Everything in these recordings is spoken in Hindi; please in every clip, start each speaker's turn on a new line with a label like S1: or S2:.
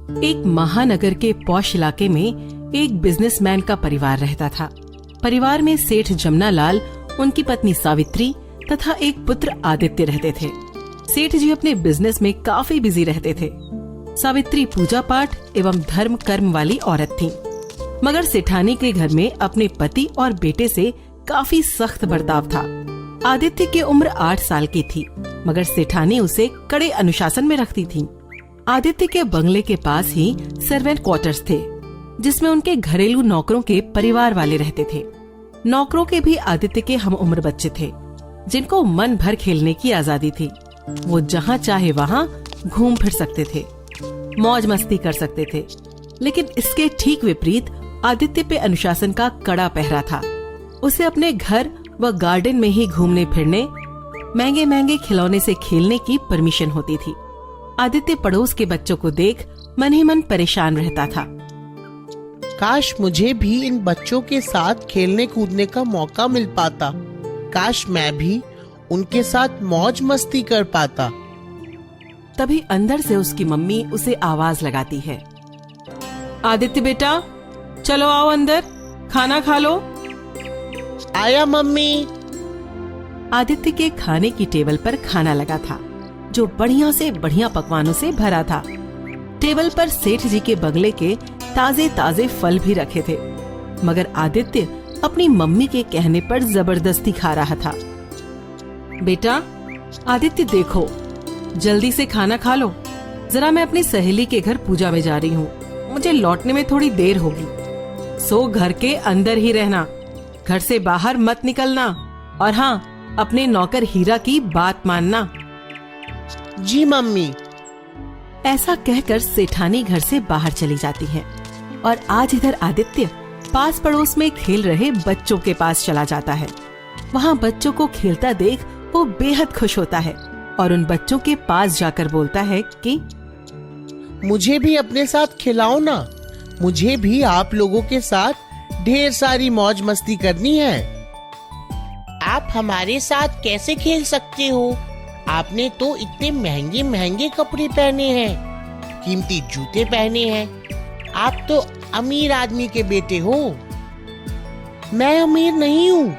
S1: एक महानगर के पॉश इलाके में एक बिजनेसमैन का परिवार रहता था। परिवार में सेठ जमुना लाल, उनकी पत्नी सावित्री तथा एक पुत्र आदित्य रहते थे। सेठ जी अपने बिजनेस में काफी बिजी रहते थे। सावित्री पूजा पाठ एवं धर्म कर्म वाली औरत थी, मगर सेठानी के घर में अपने पति और बेटे से काफी सख्त बर्ताव था। आदित्य की उम्र 8 साल की थी, मगर सेठानी उसे कड़े अनुशासन में रखती थी। आदित्य के बंगले के पास ही सर्वेंट क्वार्टर्स थे, जिसमें उनके घरेलू नौकरों के परिवार वाले रहते थे। नौकरों के भी आदित्य के हम उम्र बच्चे थे, जिनको मन भर खेलने की आजादी थी। वो जहाँ चाहे वहाँ घूम फिर सकते थे, मौज मस्ती कर सकते थे। लेकिन इसके ठीक विपरीत आदित्य पे अनुशासन का कड़ा पहरा था। उसे अपने घर व गार्डन में ही घूमने फिरने, महंगे महंगे खिलौने से खेलने की परमिशन होती थी। आदित्य पड़ोस के बच्चों को देख मन ही मन परेशान रहता था।
S2: काश मुझे भी इन बच्चों के साथ खेलने कूदने का मौका मिल पाता। काश मैं भी उनके साथ मौज मस्ती कर पाता।
S1: तभी अंदर से उसकी मम्मी उसे आवाज लगाती है, आदित्य बेटा, चलो आओ अंदर, खाना खा लो।
S2: आया मम्मी।
S1: आदित्य के खाने की टेबल पर खाना लगा था, जो बढ़िया से बढ़िया पकवानों से भरा था। टेबल पर सेठ जी के बंगले के ताजे ताजे फल भी रखे थे, मगर आदित्य अपनी मम्मी के कहने पर जबरदस्ती खा रहा था। बेटा आदित्य, देखो, जल्दी से खाना खा लो। जरा मैं अपनी सहेली के घर पूजा में जा रही हूँ, मुझे लौटने में थोड़ी देर होगी। सो घर के अंदर ही रहना, घर से बाहर मत निकलना। और हाँ, अपने नौकर हीरा की बात मानना।
S2: जी मम्मी।
S1: ऐसा कहकर सेठानी घर से बाहर चली जाती है और आज इधर आदित्य पास पड़ोस में खेल रहे बच्चों के पास चला जाता है। वहाँ बच्चों को खेलता देख वो बेहद खुश होता है और उन बच्चों के पास जाकर बोलता है कि
S2: मुझे भी अपने साथ खिलाओ ना, मुझे भी आप लोगों के साथ ढेर सारी मौज मस्ती करनी है। आप हमारे साथ कैसे खेल सकते हो? आपने तो इतने महंगे महंगे कपड़े पहने हैं, कीमती जूते पहने हैं। आप तो अमीर आदमी के बेटे हो। मैं अमीर नहीं हूँ,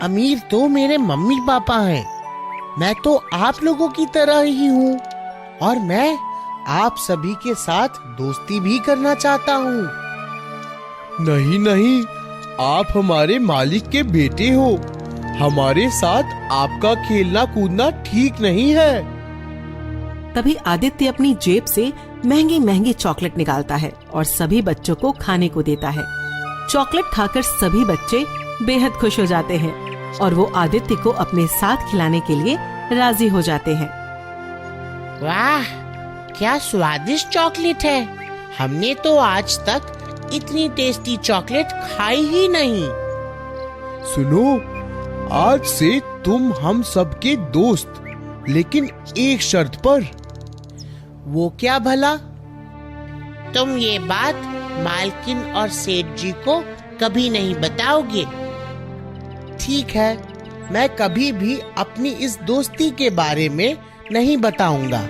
S2: अमीर तो मेरे मम्मी पापा हैं। मैं तो आप लोगों की तरह ही हूँ और मैं आप सभी के साथ दोस्ती भी करना चाहता हूँ।
S3: नहीं नहीं, आप हमारे मालिक के बेटे हो। हमारे साथ आपका खेलना कूदना ठीक नहीं है।
S1: तभी आदित्य अपनी जेब से महंगी महंगी चॉकलेट निकालता है और सभी बच्चों को खाने को देता है। चॉकलेट खाकर सभी बच्चे बेहद खुश हो जाते हैं और वो आदित्य को अपने साथ खिलाने के लिए राजी हो जाते हैं।
S2: वाह, क्या स्वादिष्ट चॉकलेट है। हमने तो आज तक इतनी टेस्टी चॉकलेट खाई ही नहीं।
S3: सुनो, आज से तुम हम सबके दोस्त, लेकिन एक शर्त पर।
S2: वो क्या भला? तुम ये बात मालकिन और सेठ जी को कभी नहीं बताओगे? ठीक है, मैं कभी भी अपनी इस दोस्ती के बारे में नहीं बताऊंगा।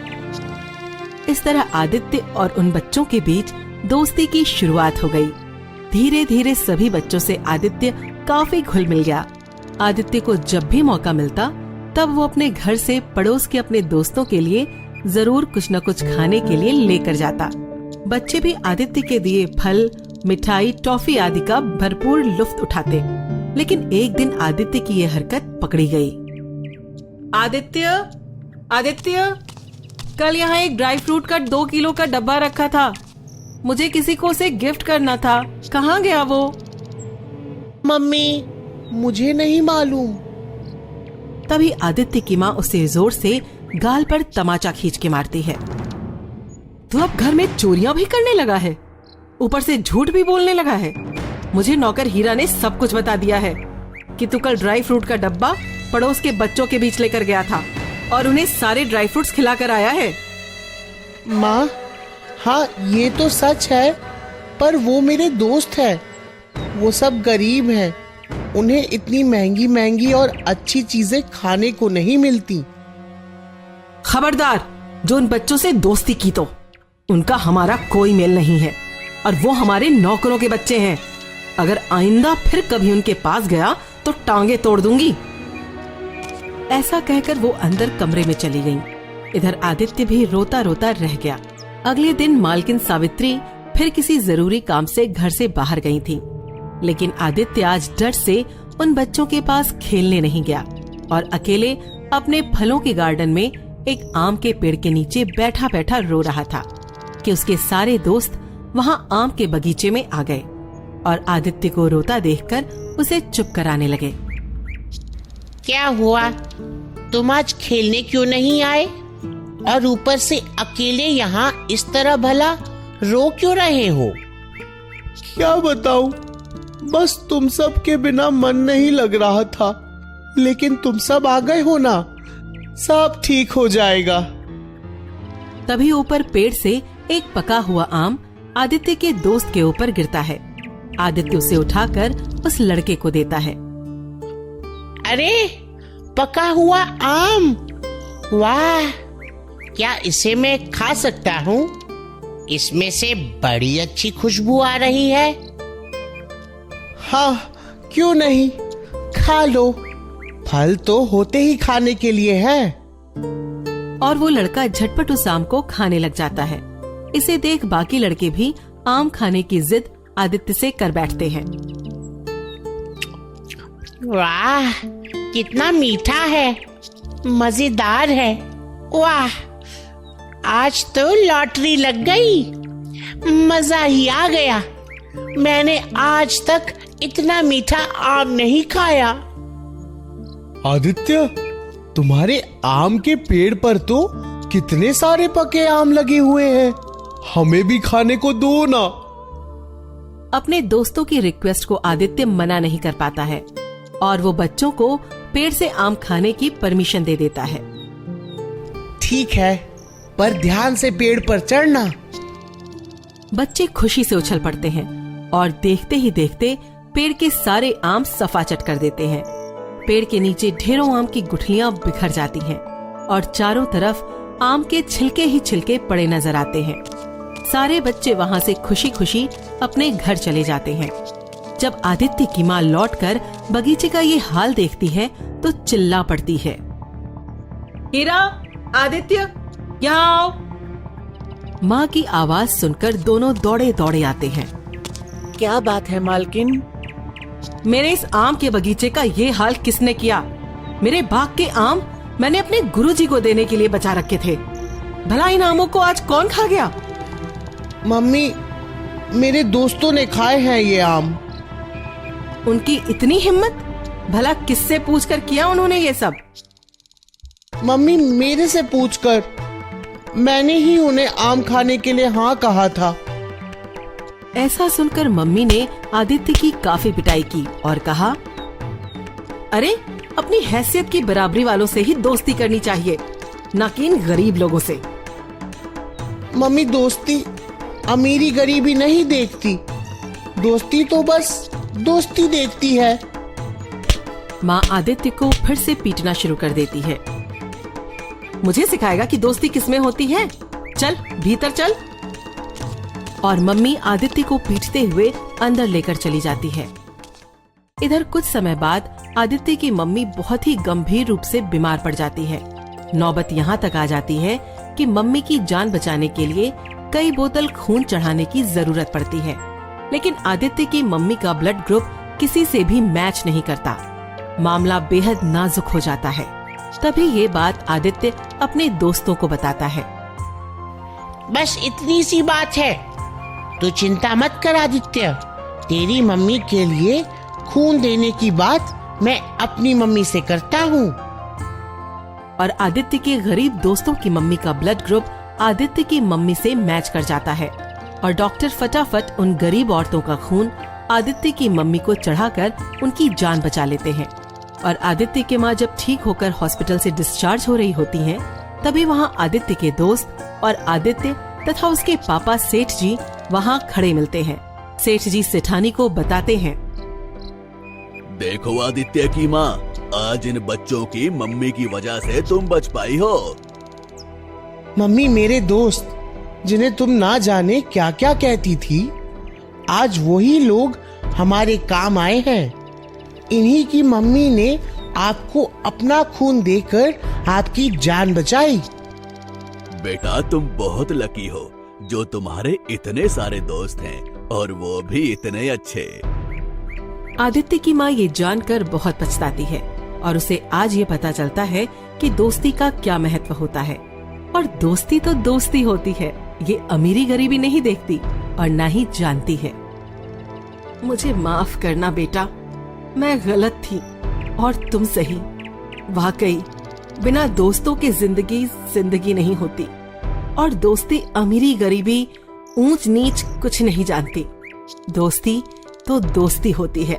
S1: इस तरह आदित्य और उन बच्चों के बीच दोस्ती की शुरुआत हो गई। धीरे धीरे सभी बच्चों से आदित्य काफी घुल मिल गया। आदित्य को जब भी मौका मिलता तब वो अपने घर से पड़ोस के अपने दोस्तों के लिए जरूर कुछ न कुछ खाने के लिए लेकर जाता। बच्चे भी आदित्य के दिए फल, मिठाई, टॉफी आदि का भरपूर लुत्फ उठाते। लेकिन एक दिन आदित्य की ये हरकत पकड़ी गई। आदित्य, आदित्य, कल यहाँ एक ड्राई फ्रूट का 2 किलो का डब्बा रखा था, मुझे किसी को उसे गिफ्ट करना था, कहाँ गया वो?
S2: मम्मी, मुझे नहीं मालूम।
S1: तभी आदित्य की माँ उसे जोर से गाल पर तमाचा खींच के मारती है। तू अब घर में चोरियां भी करने लगा है, ऊपर से झूठ भी बोलने लगा है। मुझे नौकर हीरा ने सब कुछ बता दिया है कि तू कल ड्राई फ्रूट का डब्बा पड़ोस के बच्चों के बीच लेकर गया था और उन्हें सारे ड्राई फ्रूट्स खिलाकर आया है।
S2: माँ, हाँ ये तो सच है, पर वो मेरे दोस्त है। वो सब गरीब हैं, उन्हें इतनी महंगी महंगी और अच्छी चीजें खाने को नहीं मिलती।
S1: खबरदार, जो उन बच्चों से दोस्ती की तो उनका हमारा कोई मेल नहीं है और वो हमारे नौकरों के बच्चे हैं। अगर आइंदा फिर कभी उनके पास गया तो टांगे तोड़ दूंगी। ऐसा कहकर वो अंदर कमरे में चली गईं। इधर आदित्य भी रोता रोता रह गया। अगले दिन मालकिन सावित्री फिर किसी जरूरी काम से घर से बाहर गई थी, लेकिन आदित्य आज डर से उन बच्चों के पास खेलने नहीं गया और अकेले अपने फलों के गार्डन में एक आम के पेड़ के नीचे बैठा बैठा रो रहा था कि उसके सारे दोस्त वहां आम के बगीचे में आ गए और आदित्य को रोता देखकर उसे चुप कराने लगे।
S2: क्या हुआ? तुम आज खेलने क्यों नहीं आए? और ऊपर से अकेले यहाँ इस तरह भला रो क्यों रहे हो?
S3: क्या बताऊं, बस तुम सब के बिना मन नहीं लग रहा था, लेकिन तुम सब आ गए हो ना, सब ठीक हो जाएगा।
S1: तभी ऊपर पेड़ से एक पका हुआ आम आदित्य के दोस्त के ऊपर गिरता है। आदित्य उसे उठाकर उस लड़के को देता है।
S2: अरे, पका हुआ आम! वाह, क्या इसे मैं खा सकता हूँ? इसमें से बड़ी अच्छी खुशबू आ रही है।
S3: हाँ, क्यों नहीं, खा लो, फल तो होते ही खाने के लिए हैं।
S1: और वो लड़का झटपट उस आम को खाने लग जाता है। इसे देख बाकी लड़के भी आम खाने की जिद आदित्य से कर बैठते हैं।
S2: वाह, कितना मीठा है, मजेदार है। वाह, आज तो लॉटरी लग गई, मजा ही आ गया। मैंने आज तक इतना मीठा आम नहीं खाया।
S3: आदित्य, तुम्हारे आम के पेड़ पर तो कितने सारे पके आम लगे हुए हैं, हमें भी खाने को दो ना।
S1: अपने दोस्तों की रिक्वेस्ट को आदित्य मना नहीं कर पाता है और वो बच्चों को पेड़ से आम खाने की परमिशन दे देता है।
S3: ठीक है, पर ध्यान से पेड़ पर चढ़ना।
S1: बच्चे खुशी से उछल पड़ते हैं और देखते ही देखते पेड़ के सारे आम सफाचट कर देते हैं। पेड़ के नीचे ढेरों आम की गुठलियां बिखर जाती हैं और चारों तरफ आम के छिलके ही छिलके पड़े नजर आते हैं। सारे बच्चे वहां से खुशी खुशी अपने घर चले जाते हैं। जब आदित्य की माँ लौटकर बगीचे का ये हाल देखती है तो चिल्ला पड़ती है। हीरा, आदित्य, यहाँ आओ। माँ की आवाज सुनकर दोनों दौड़े दौड़े आते हैं।
S2: क्या बात है मालकिन?
S1: मेरे इस आम के बगीचे का ये हाल किसने किया? मेरे बाग के आम मैंने अपने गुरुजी को देने के लिए बचा रखे थे, भला इन आमों को आज कौन खा गया?
S3: मम्मी, मेरे दोस्तों ने खाए हैं ये आम।
S1: उनकी इतनी हिम्मत? भला किससे पूछकर किया उन्होंने ये सब?
S3: मम्मी, मेरे से पूछकर, मैंने ही उन्हें आम खाने के लिए हाँ कहा था।
S1: ऐसा सुनकर मम्मी ने आदित्य की काफी पिटाई की और कहा, अरे, अपनी हैसियत की बराबरी वालों से ही दोस्ती करनी चाहिए, न कि इन गरीब लोगों से।
S3: मम्मी, दोस्ती अमीरी गरीबी नहीं देखती, दोस्ती तो बस दोस्ती देखती है।
S1: माँ आदित्य को फिर से पीटना शुरू कर देती है। मुझे सिखाएगा कि दोस्ती किसमें होती है? चल भीतर चल। और मम्मी आदित्य को पीटते हुए अंदर लेकर चली जाती है। इधर कुछ समय बाद आदित्य की मम्मी बहुत ही गंभीर रूप से बीमार पड़ जाती है। नौबत यहाँ तक आ जाती है कि मम्मी की जान बचाने के लिए कई बोतल खून चढ़ाने की जरूरत पड़ती है, लेकिन आदित्य की मम्मी का ब्लड ग्रुप किसी से भी मैच नहीं करता। मामला बेहद नाजुक हो जाता है। तभी ये बात आदित्य अपने दोस्तों को बताता है।
S2: बस इतनी सी बात है, तू चिंता मत कर आदित्य, तेरी मम्मी के लिए खून देने की बात मैं अपनी मम्मी से करता हूँ।
S1: और आदित्य के गरीब दोस्तों की मम्मी का ब्लड ग्रुप आदित्य की मम्मी से मैच कर जाता है और डॉक्टर फटाफट उन गरीब औरतों का खून आदित्य की मम्मी को चढ़ाकर उनकी जान बचा लेते हैं। और आदित्य की माँ जब ठीक होकर हॉस्पिटल से डिस्चार्ज हो रही होती हैं, तभी वहाँ आदित्य के दोस्त और आदित्य तथा उसके पापा सेठ जी वहाँ खड़े मिलते हैं। सेठ जी सेठानी को बताते हैं,
S4: देखो आदित्य की माँ, आज इन बच्चों की मम्मी की वजह से तुम बच पाई हो।
S3: मम्मी, मेरे दोस्त,
S2: जिन्हें तुम ना जाने क्या क्या कहती थी, आज वही लोग हमारे काम आए हैं। इन्हीं की मम्मी ने आपको अपना खून देकर आपकी जान बचाई।
S4: बेटा तुम बहुत लकी हो जो तुम्हारे इतने सारे दोस्त हैं और वो भी इतने अच्छे।
S1: आदित्य की माँ ये जानकर बहुत पछताती है और उसे आज ये पता चलता है कि दोस्ती का क्या महत्व होता है। और दोस्ती तो दोस्ती होती है, ये अमीरी गरीबी नहीं देखती और ना ही जानती है। मुझे माफ करना बेटा, मैं गलत थी और तुम सही। वाकई बिना दोस्तों के जिंदगी नहीं होती और दोस्ती अमीरी गरीबी ऊंच नीच कुछ नहीं जानती। दोस्ती तो दोस्ती होती है।